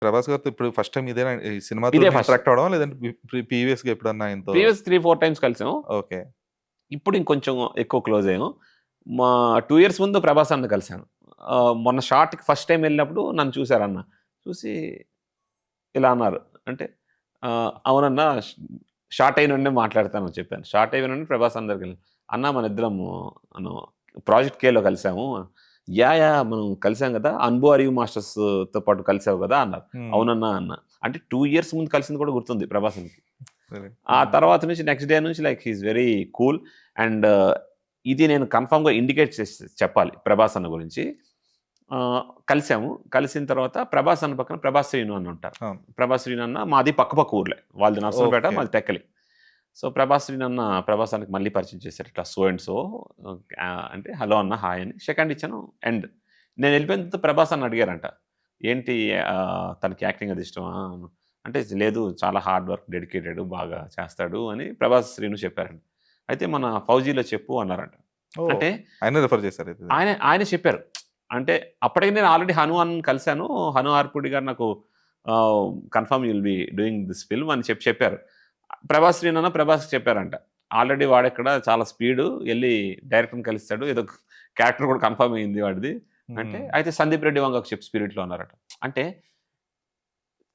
ప్రభాస్ గారితో ఇప్పుడు first time ఇదేనా ఈ సినిమాతో ఇదే ఫస్ట్. ఇంటరాక్ట్ అవ్వడం? లేదంటే ప్రీవియస్‌గా ఎప్పుడన్నా ఆయనతో ప్రీవియస్ 3, 4 టైమ్స్ కలిసాం. ఓకే. ఇప్పుడు ఇంకొంచెం ఎక్కువ క్లోజ్ అయ్యాం. మా 2 ఇయర్స్ ముందు ప్రభాస్ అన్న కలిసాను. మొన్న షాట్‌కి ఫస్ట్ టైమ్ వెళ్ళినప్పుడు నన్ను చూసారన్న. చూసి ఇలా అన్నారు. అంటే అవునన్నా షార్ట్ అయిన వెంటనే మాట్లాడతానని చెప్పాను. షార్ట్ అయిన వెంటనే ప్రభాస్ అన్న దగ్గరికెళ్ళాను. అన్న మనిద్దరము మనం ప్రాజెక్ట్ కేలో కలిసాము. యాహ్! మనం కలిసాం గదా! 'అన్బు అరియు మాస్టర్స్‌తో పాటు కలిసావు గదా!' అన్నారు. హ్మ్. అవునన్నా అన్నా. అంటే 2 ఇయర్స్ ముందు కలిసింది కూడా గుర్తుంది ప్రభాస్‌కి. సరే. ఆ తర్వాత నుంచి నెక్స్ట్ డే నుంచి like he is very cool. And ఇది నేను కన్ఫర్మ్‌గా ఇండికేట్ చేసి చెప్పాలి ప్రభాస్ అన్న గురించి. కలిసాము. కలిసిన తర్వాత ప్రభాస్ అన్న పక్కన ప్రభాస్ శ్రీను అన్న ఉంటారు. అవును. ప్రభాస్ శ్రీను అన్న మాది పక్క ఊర్లే. వాళ్ళది నర్సంపేట, ఓకే. మాది టెక్కలి. సో, ప్రభాస్ శ్రీను అన్న ప్రభాస్ అన్నకి మళ్ళీ పరిచయం చేశారు. ఇట్లా సో అండ్ సో అంటే హలో అన్న, హాయ్ అని షేక్ హ్యాండ్ ఇచ్చాను. ఎండ్. నేను వెళ్ళిపోయిన తర్వాత ప్రభాస్ అన్న అడిగారంట. ఏంటి తనకి యాక్టింగ్ అది ఇష్టమా? అంటే లేదు చాలా హార్డ్ వర్క్, డెడికేటెడ్ బాగా చేస్తాడు అని ప్రభాస్ శ్రీను చెప్పారంట. అయితే మన ఫౌజీలో చెప్పు అన్నారంట. ఓహ్! అంటే ఆయనే రిఫర్ చేసారు అయితే. ఆయనే చెప్పారు. అంటే అప్పటికి నేను ఆల్రెడీ హను అన్నని కలిసాను. హను ఆర్‌పుడి గారు నాకు confirm you will be doing this film అని చెప్పారు. ప్రభాస్ శ్రీనన్న ప్రభాస్‌కి చెప్పారంట. ఆల్రెడీ వాడెక్కడ చాలా స్పీడు ఎళ్లి డైరెక్టర్‌ని కలుస్తాడు. ఏదో క్యారెక్టర్ కూడా కన్ఫర్మ్ అయింది వాడిది. అంటే హ్మ్. అయితే సందీప్ రెడ్డి వంగకు చెప్పు స్పిరిట్‌లో అన్నారట. అంటే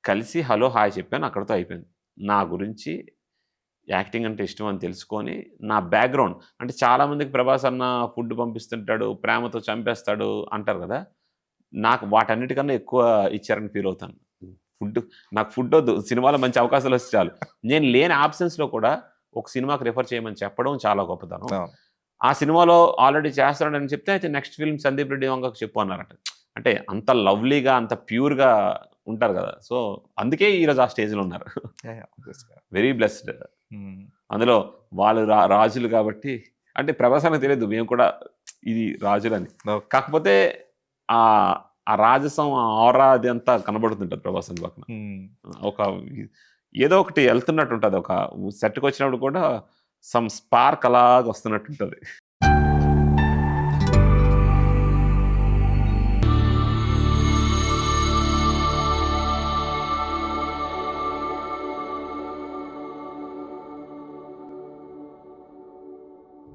కలిసి హలో, హాయ్ చెప్పాను. అక్కడితో అయిపోయింది. నా గురించి యాక్టింగ్ అంటే ఇష్టం అని తెలుసుకొని, నా బ్యాక్‌గ్రౌండ్ అంటే చాలామందికి ప్రభాస్ అన్న ఫుడ్ పంపిస్తుంటాడు, ప్రేమతో చంపేస్తాడు అంటారు గదా! నాకు వాటన్నిటికన్నా ఎక్కువ ఇచ్చారని ఫీల్ అవుతాను. ఫుడ్ నాకు ఫుడ్డొద్దు. సినిమాలో మంచి అవకాశాలొస్తే చాలు. నేను లేని ఆబ్సెన్స్‌లో కూడా ఒక సినిమాకి రిఫర్ చేయమని చెప్పడం చాలా గొప్పతనం. అవును. ఆ సినిమాలో ఆల్రెడీ చేస్తున్నాడని చెప్తే, అయితే నెక్స్ట్ ఫిల్మ్ సందీప్ రెడ్డి వంగకు చెప్పు అన్నారట. అంటే అంత లవ్లీగా, అంత ప్యూర్‌గా ఉంటారు గదా! సో, అందుకే ఈరోజు ఆ స్టేజ్‌లో ఉన్నారు. యాహ్! యాహ్! ఆబ్వియస్‌గా. Very blessed. హ్మ్. అందులో వాళ్ళు రాజులు కాబట్టి అంటే ప్రభాస్ అన్నకి తెలీదు మేము కూడా ఇది రాజులని. ఓకే. కాకపోతే ఆ రాజసం, ఆ ఆరా అదంతా కనబడుతుంటది ప్రభాస్ అన్న పక్కన. హ్మ్. ఒక ఏదో ఒకటి ఎళ్తున్నట్టుంటది. ఒక సెట్‌కొచ్చినప్పుడు కూడా సమ్ స్పార్క్ అలాగా వస్తున్నట్టుంటది.